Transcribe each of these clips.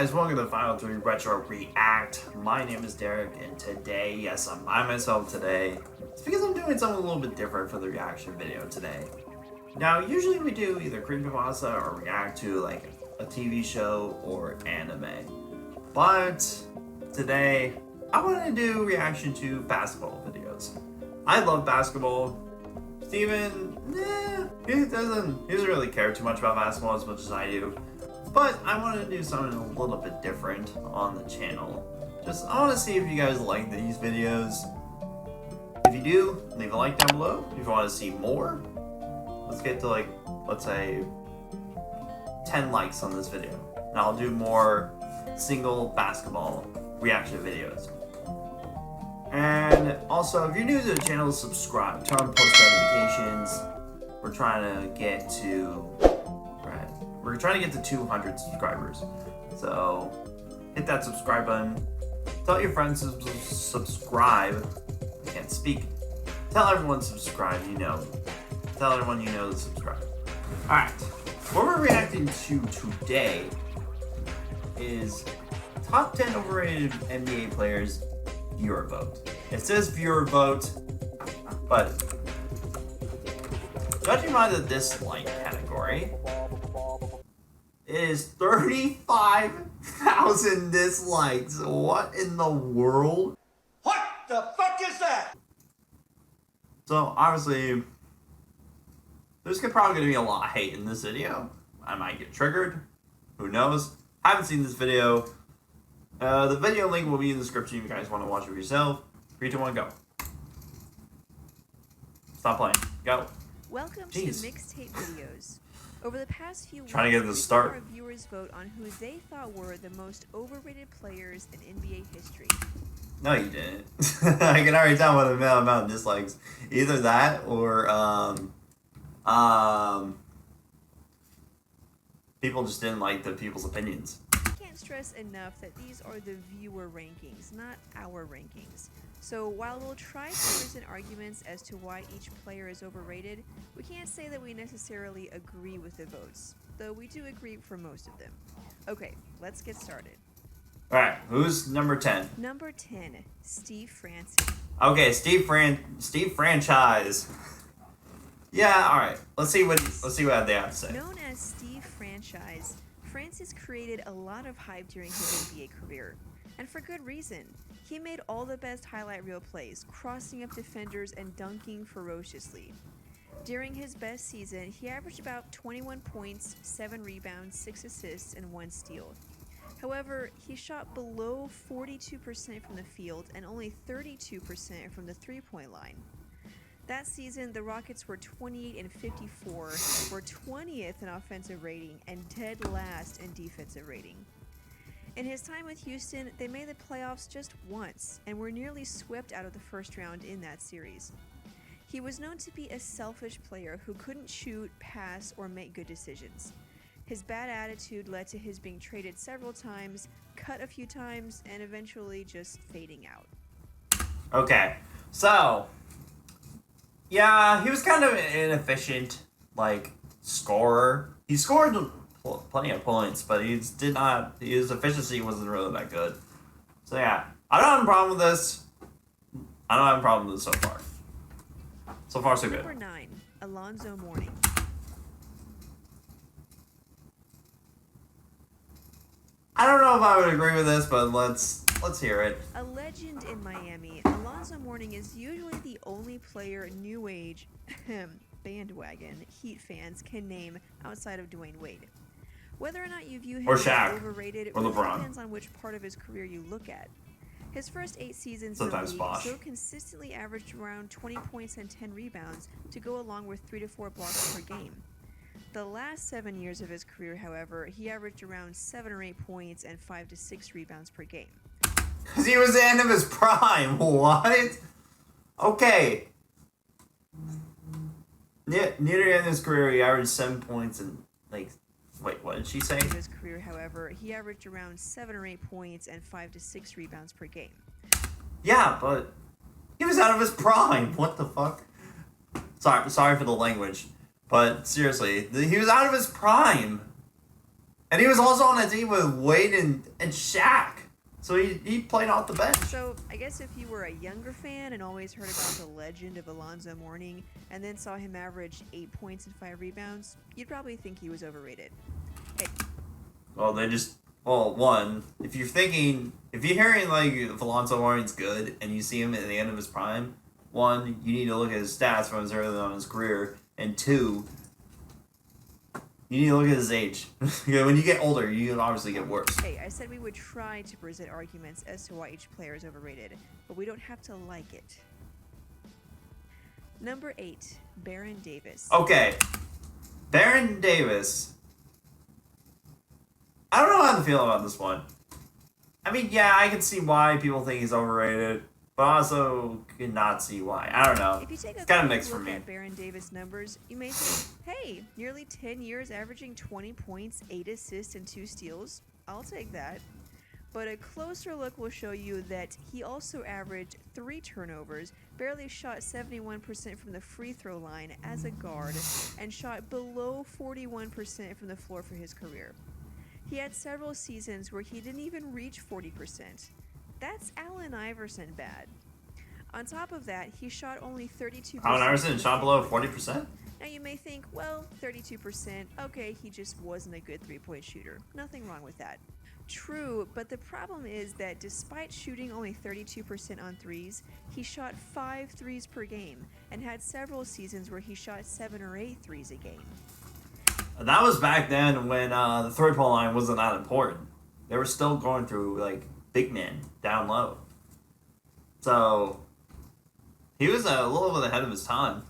guys, welcome to the Final 3 Retro React. My name is Derek, and today, yes, I'm by myself today. It's because I'm doing something a little bit different for the reaction video today. Now, usually we do either creepypasta or react to like a TV show or anime. But today, I want to do reaction to basketball videos. I love basketball. Steven, he doesn't really care too much about basketball as much as I do. But I want to do something a little bit different on the channel. I want to see if you guys like these videos. If you do, leave a like down below. If you want to see more, let's get to like, let's say 10 likes on this video. And I'll do more single basketball reaction videos. And also, if you're new to the channel, subscribe, turn on post notifications. We're trying to get to 200 subscribers. So hit that subscribe button. Tell your friends to subscribe. I can't speak. Tell everyone to subscribe, you know. Tell everyone you know to subscribe. Alright. What we're reacting to today is top 10 overrated NBA players viewer vote. It says viewer vote, but judging by the dislike category, it is 35,000 dislikes. What in the world? What the fuck is that? So obviously, there's probably going to be a lot of hate in this video. I might get triggered. Who knows? I haven't seen this video. The video link will be in the description if you guys want to watch it for yourself. 3, 2, 1, go. Stop playing. Go. Welcome to Mixtape Videos. Over the past few weeks, trying to get the start. Our viewers vote on who they thought were the most overrated players in NBA history. No, you didn't. I can already tell by the amount of dislikes. Either that or people just didn't like the people's opinions. I can't stress enough that these are the viewer rankings, not our rankings. So while we'll try to present arguments as to why each player is overrated, we can't say that we necessarily agree with the votes, though we do agree for most of them. Okay, let's get started. Alright, who's number 10? Number 10, Steve Francis. Okay, Steve Franchise. Yeah, alright. Let's see what they have to say. Known as Steve Franchise, Francis created a lot of hype during his NBA career. And for good reason. He made all the best highlight reel plays, crossing up defenders and dunking ferociously. During his best season, he averaged about 21 points, 7 rebounds, 6 assists, and 1 steal. However, he shot below 42% from the field and only 32% from the three-point line. That season, the Rockets were 28-54, were 20th in offensive rating, and dead last in defensive rating. In his time with Houston, they made the playoffs just once and were nearly swept out of the first round in that series. He was known to be a selfish player who couldn't shoot, pass, or make good decisions. His bad attitude led to his being traded several times, cut a few times, and eventually just fading out. Okay, so yeah, he was kind of an inefficient, scorer. He scored plenty of points, but his efficiency wasn't really that good. So yeah, I don't have a problem with this. I don't have a problem with this so far. So far, so good. Number 9, Alonzo Mourning. I don't know if I would agree with this, but let's hear it. A legend in Miami, Alonzo Mourning is usually the only player new age bandwagon Heat fans can name outside of Dwayne Wade. Whether or not you view him as overrated really depends on which part of his career you look at. His first 8 seasons in the league so consistently averaged around 20 points and 10 rebounds to go along with 3 to 4 blocks per game. The last 7 years of his career, however, he averaged around 7 or 8 points and 5 to 6 rebounds per game. Because he was the end of his prime. What? Okay. Near the end of his career, he averaged 7 points and wait, what did she say? In his career, however, he averaged around 7 or 8 points and 5 to 6 rebounds per game. Yeah, but he was out of his prime. What the fuck? Sorry for the language, but seriously, he was out of his prime. And he was also on a team with Wade and Shaq. So he played off the bench. So I guess if you were a younger fan and always heard about the legend of Alonzo Mourning and then saw him average 8 points and 5 rebounds, you'd probably think he was overrated. Hey. Well, one, if you're hearing like if Alonzo Mourning's good and you see him at the end of his prime, one, you need to look at his stats from his early on in his career, and two, you need to look at his age. When you get older, you can obviously get worse. Hey, I said we would try to present arguments as to why each player is overrated, but we don't have to like it. Number 8, Baron Davis. Okay, Baron Davis. I don't know how to feel about this one. I mean, yeah, I can see why people think he's overrated, but also cannot see why. I don't know. If you take a it's kind of quick mixed for look me. at Baron Davis numbers, you may think, hey, nearly 10 years averaging 20 points, 8 assists, and 2 steals. I'll take that. But a closer look will show you that he also averaged 3 turnovers, barely shot 71% from the free throw line as a guard, and shot below 41% from the floor for his career. He had several seasons where he didn't even reach 40%. That's Allen Iverson bad. On top of that, he shot only 32%. Allen Iverson shot below 40%? Now you may think, well, 32%, okay, he just wasn't a good three-point shooter. Nothing wrong with that. True, but the problem is that despite shooting only 32% on threes, he shot 5 threes per game and had several seasons where he shot 7 or 8 threes a game. That was back then when the three-point line wasn't that important. They were still going through, like, big men down low. So, he was a little bit ahead of his time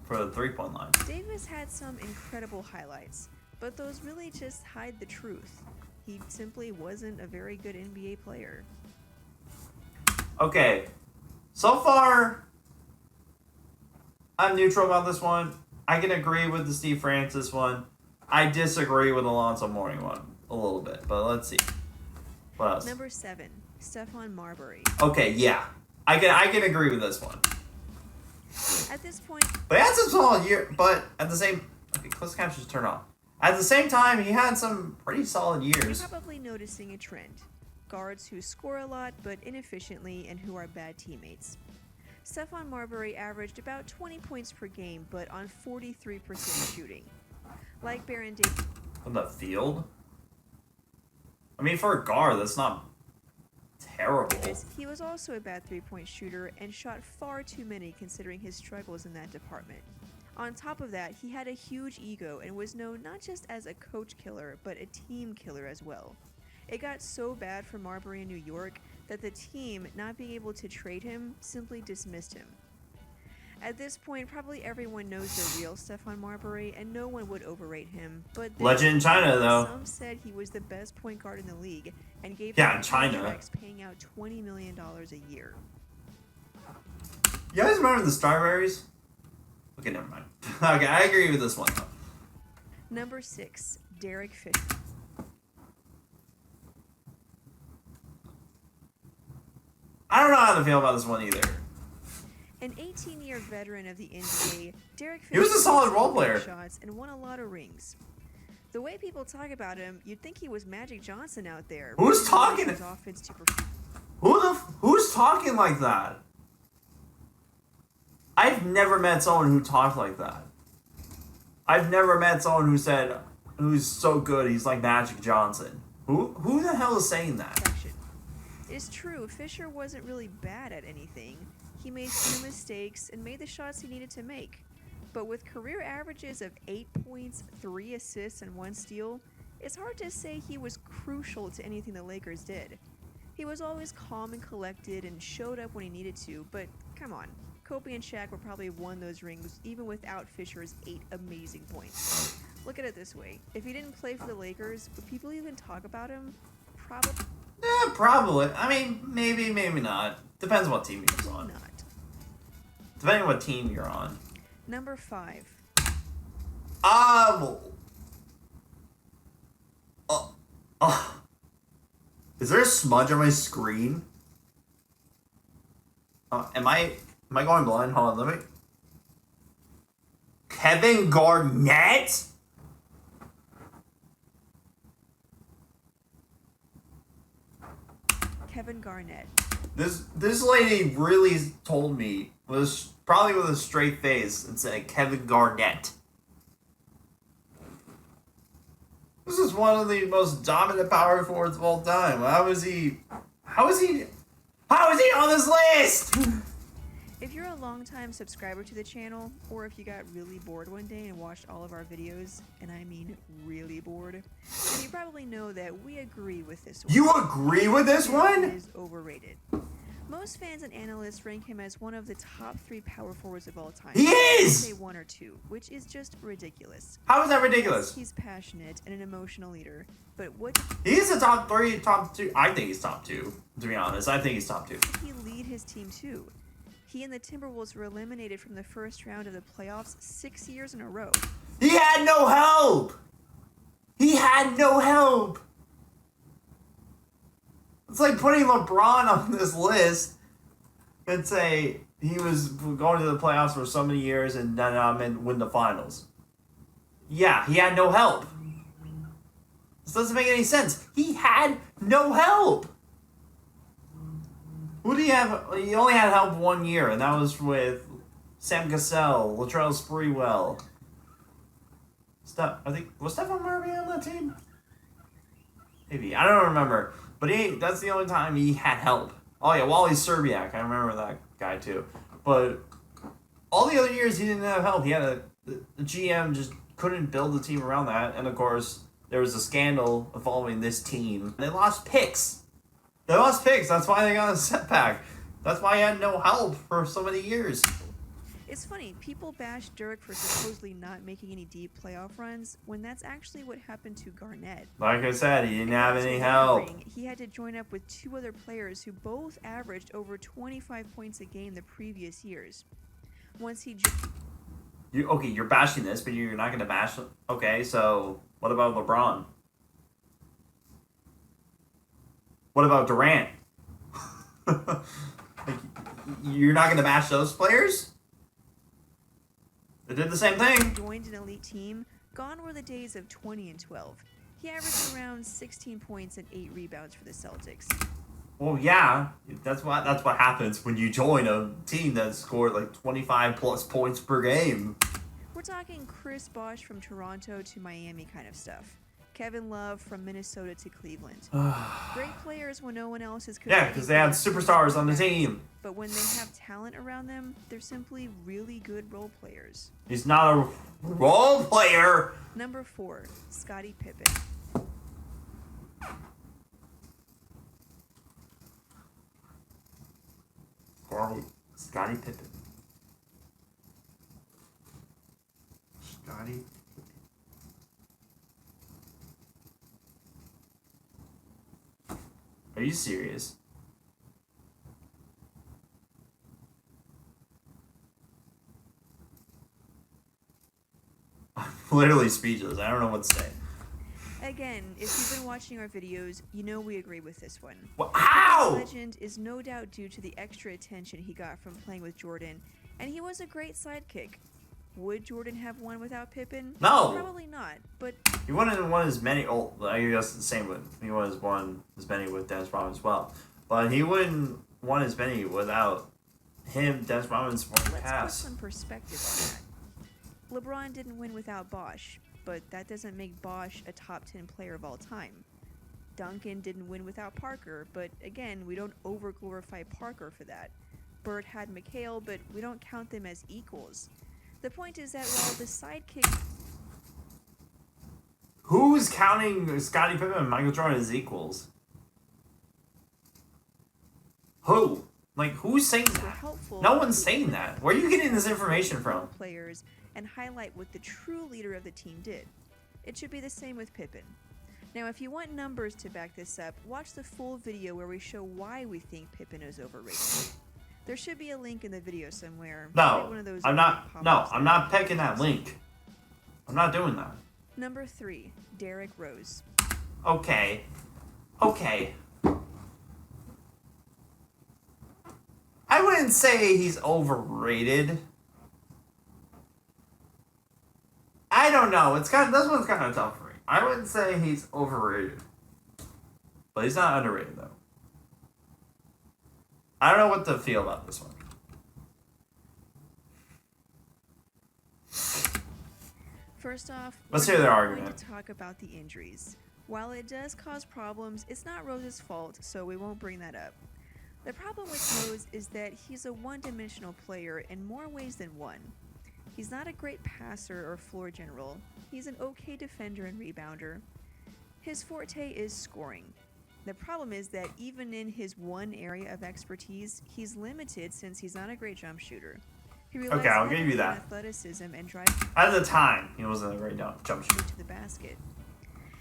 for the three-point line. Davis had some incredible highlights, but those really just hide the truth. He simply wasn't a very good NBA player. Okay, so far, I'm neutral about this one. I can agree with the Steve Francis one. I disagree with the Alonzo Mourning one a little bit, but let's see. What else? Number 7, Stephon Marbury. Okay, yeah. I can agree with this one. At this point... But he had some solid year, but at the same... Okay, closed captions turn off. At the same time, he had some pretty solid years. You're probably noticing a trend. Guards who score a lot, but inefficiently, and who are bad teammates. Stephon Marbury averaged about 20 points per game, but on 43% shooting. Like Baron Davis... From the field? I mean, for a guard, that's not terrible. He was also a bad three-point shooter and shot far too many considering his struggles in that department. On top of that, he had a huge ego and was known not just as a coach killer, but a team killer as well. It got so bad for Marbury in New York that the team, not being able to trade him, simply dismissed him. At this point, probably everyone knows the real Stephon Marbury, and no one would overrate him. But Legend in China, though. Some said he was the best point guard in the league, and gave in him China. contracts paying out $20 million a year. You guys remember the Strawberries? Okay, never mind. Okay, I agree with this one, though. Number 6, Derrick Fisher. I don't know how to feel about this one either. An 18-year veteran of the NBA, Derrick Fisher He was a solid role player. Shots and won a lot of rings. The way people talk about him, you'd think he was Magic Johnson out there. Who's talking? His offense to perform. Who's talking like that? I've never met someone who talked like that. I've never met someone who said, who's so good, he's like Magic Johnson. Who the hell is saying that? It's true, Fisher wasn't really bad at anything. He made few mistakes and made the shots he needed to make. But with career averages of 8 points, 3 assists, and 1 steal, it's hard to say he was crucial to anything the Lakers did. He was always calm and collected and showed up when he needed to, but come on. Kobe and Shaq would probably have won those rings even without Fisher's 8 amazing points. Look at it this way. If he didn't play for the Lakers, would people even talk about him? Probably. Yeah, probably. I mean, maybe not. Depends on what team you're on. Not. Depending on what team you're on. Number 5. Is there a smudge on my screen? Am I going blind? Hold on, let me... Kevin Garnett? Kevin Garnett. This lady really told me, was probably with a straight face, and said Kevin Garnett. This is one of the most dominant power forwards of all time. How is he on this list? If you're a longtime subscriber to the channel, or if you got really bored one day and watched all of our videos, and I mean really bored, then you probably know that we agree with this one. You agree with this one? He is overrated. Most fans and analysts rank him as one of the top 3 power forwards of all time. He is! Say 1 or 2, which is just ridiculous. How is that ridiculous? Yes, he's passionate and an emotional leader, but what He's a top 3, top 2. I think he's top 2, to be honest. I think he's top 2. did he lead his team to? He and the Timberwolves were eliminated from the first round of the playoffs 6 years in a row. He had no help! He had no help! It's like putting LeBron on this list and say he was going to the playoffs for so many years and then win the finals. Yeah, he had no help. This doesn't make any sense. He had no help. Who did he have? He only had help 1 year, and that was with Sam Cassell, Latrell Sprewell. Was Stephon Marbury on that team? Maybe. I don't remember. But that's the only time he had help. Oh yeah, Wally Szczerbiak. I remember that guy too. But all the other years he didn't have help. He had the GM just couldn't build the team around that. And of course, there was a scandal involving this team. They lost picks. That's why they got a setback. That's why he had no help for so many years. It's funny, people bash Derrick for supposedly not making any deep playoff runs, when that's actually what happened to Garnett. Like I said, he didn't have any help. He had to join up with 2 other players who both averaged over 25 points a game the previous years. Once he... You're bashing this, but you're not going to bash... Okay, so what about LeBron? What about Durant? You're not going to bash those players? They did the same thing. Joined an elite team. Gone were the days of 20 and 12. He averaged around 16 points and 8 rebounds for the Celtics. Well, yeah, that's what happens when you join a team that scored like 25 plus points per game. We're talking Chris Bosh from Toronto to Miami kind of stuff. Kevin Love from Minnesota to Cleveland. Great players when no one else is. Yeah, because they had superstars on the team. But when they have talent around them, they're simply really good role players. He's not a role player. Number 4, Scotty Pippen. Scotty Pippen. Scotty. Are you serious? I'm literally speechless. I don't know what to say. Again, if you've been watching our videos, you know we agree with this one. How? Legend is no doubt due to the extra attention he got from playing with Jordan, and he was a great sidekick. Would Jordan have won without Pippen? No. Probably not, but... He wouldn't have won as many... Oh, I guess the same with... He won as many with Dennis Rodman as well. But he wouldn't won as many without him, Dennis Rodman's pass. Let's put some perspective on that. LeBron didn't win without Bosh, but that doesn't make Bosh a top 10 player of all time. Duncan didn't win without Parker, but again, we don't over-glorify Parker for that. Bert had McHale, but we don't count them as equals. The point is that while the sidekick... Who's counting Scottie Pippen and Michael Jordan as equals? Who? Like, who's saying that? No one's saying that. Where are you getting this information from? Players and highlight what the true leader of the team did. It should be the same with Pippen. Now, if you want numbers to back this up, watch the full video where we show why we think Pippen is overrated. There should be a link in the video somewhere. No, I'm not picking that link. I'm not doing that. Number 3, Derrick Rose. Okay. I wouldn't say he's overrated. I don't know. This one's kind of tough for me. I wouldn't say he's overrated. But he's not underrated, though. I don't know what to feel about this one. First off, let's hear their argument. We're going to talk about the injuries. While it does cause problems, it's not Rose's fault, so we won't bring that up. The problem with Rose is that he's a one-dimensional player in more ways than one. He's not a great passer or floor general. He's an okay defender and rebounder. His forte is scoring. The problem is that even in his one area of expertise, he's limited since he's not a great jump shooter. He relies I'll give you on that. athleticism and drive at the time, he wasn't a great jump shooter to the basket.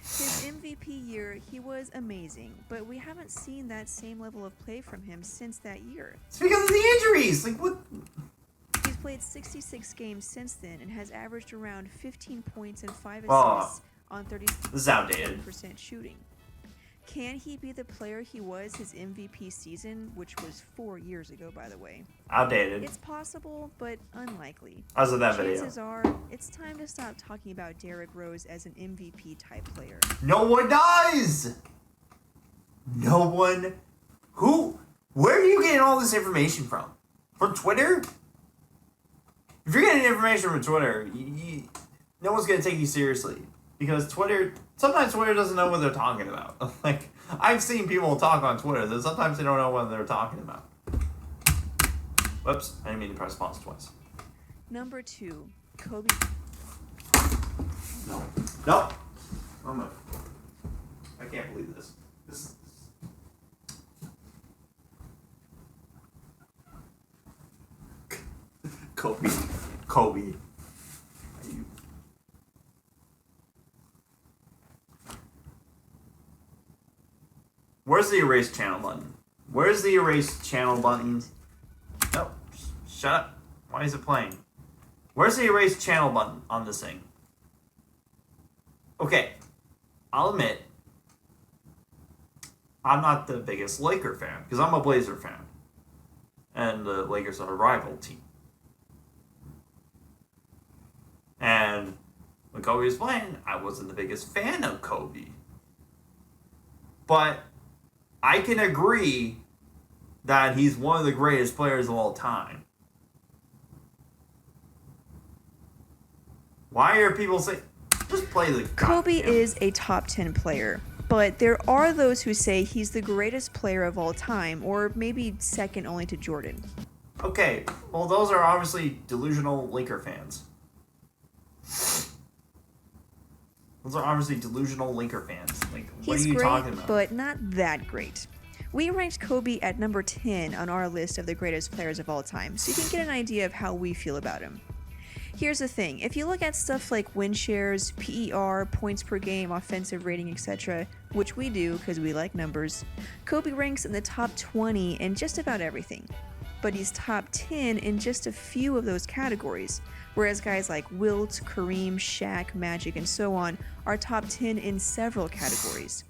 His MVP year, he was amazing, but we haven't seen that same level of play from him since that year. It's because of the injuries. Like what? He's played 66 games since then and has averaged around 15 points and 5 assists on 30% shooting. Can he be the player he was his MVP season, which was 4 years ago, by the way? Outdated. It's possible, but unlikely. As of that Chances video. are, it's time to stop talking about Derrick Rose as an MVP type player. No one does! No one. Where are you getting all this information from? From Twitter? If you're getting information from Twitter, no one's going to take you seriously. Because sometimes Twitter doesn't know what they're talking about. Like, I've seen people talk on Twitter that sometimes they don't know what they're talking about. Whoops, I didn't mean to press pause twice. Number 2, Kobe. No. Oh my. I can't believe this. Kobe. Where's the erase channel button? Where's the erase channel button? No, shut up. Why is it playing? Where's the erase channel button on this thing? Okay, I'll admit, I'm not the biggest Laker fan, because I'm a Blazer fan. And the Lakers are a rival team. And when Kobe was playing, I wasn't the biggest fan of Kobe. But I can agree that he's one of the greatest players of all time. Why are people saying, just play the... Kobe is a top 10 player, but there are those who say he's the greatest player of all time, or maybe second only to Jordan. Okay, well, those are obviously delusional Laker fans. Those are obviously delusional Laker fans. Like, what are you talking about? He's great, but not that great. We ranked Kobe at number 10 on our list of the greatest players of all time, so you can get an idea of how we feel about him. Here's the thing, if you look at stuff like win shares, PER, points per game, offensive rating, etc., which we do because we like numbers, Kobe ranks in the top 20 in just about everything. But he's top 10 in just a few of those categories, whereas guys like Wilt, Kareem, Shaq, Magic, and so on are top 10 in several categories.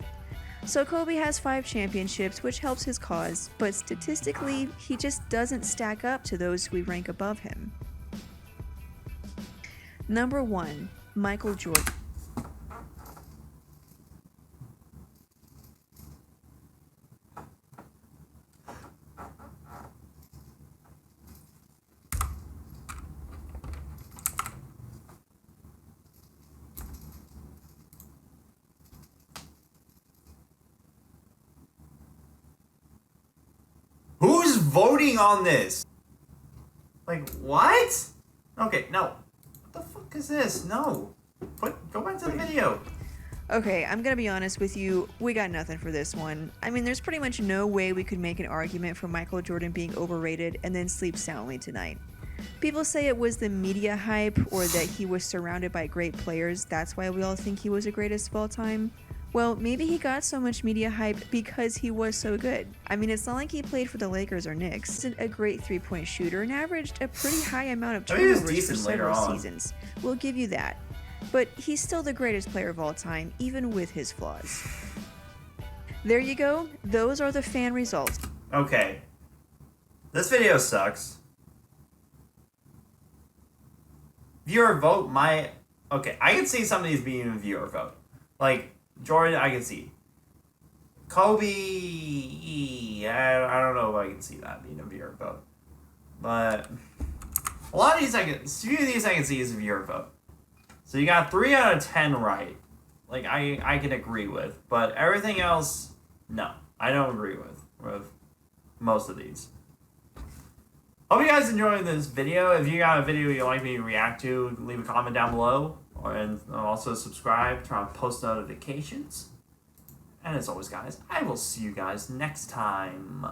So Kobe has 5 championships, which helps his cause, but statistically, he just doesn't stack up to those who we rank above him. Number 1, Michael Jordan. Who's voting on this? Like, what? Okay, no. What the fuck is this? No. Go back to the video. Okay, I'm gonna be honest with you, we got nothing for this one. I mean, there's pretty much no way we could make an argument for Michael Jordan being overrated and then sleep soundly tonight. People say it was the media hype or that he was surrounded by great players, that's why we all think he was the greatest of all time. Well, maybe he got so much media hype because he was so good. I mean, it's not like he played for the Lakers or Knicks. He's a great three-point shooter and averaged a pretty high amount of turnovers for several seasons. We'll give you that. But he's still the greatest player of all time, even with his flaws. There you go. Those are the fan results. Okay. This video sucks. Viewer vote okay, I can see some of these being a viewer vote. Like, Jordan, I can see. Kobe. I don't know if I can see that being a viewer vote. But a lot of these a few of these I can see as a viewer vote. So you got 3 out of 10 right. Like I can agree with, but everything else, no, I don't agree with most of these. Hope you guys enjoyed this video. If you got a video you'd like me to react to, leave a comment down below, and also subscribe, turn on post notifications. And as always, guys, I will see you guys next time.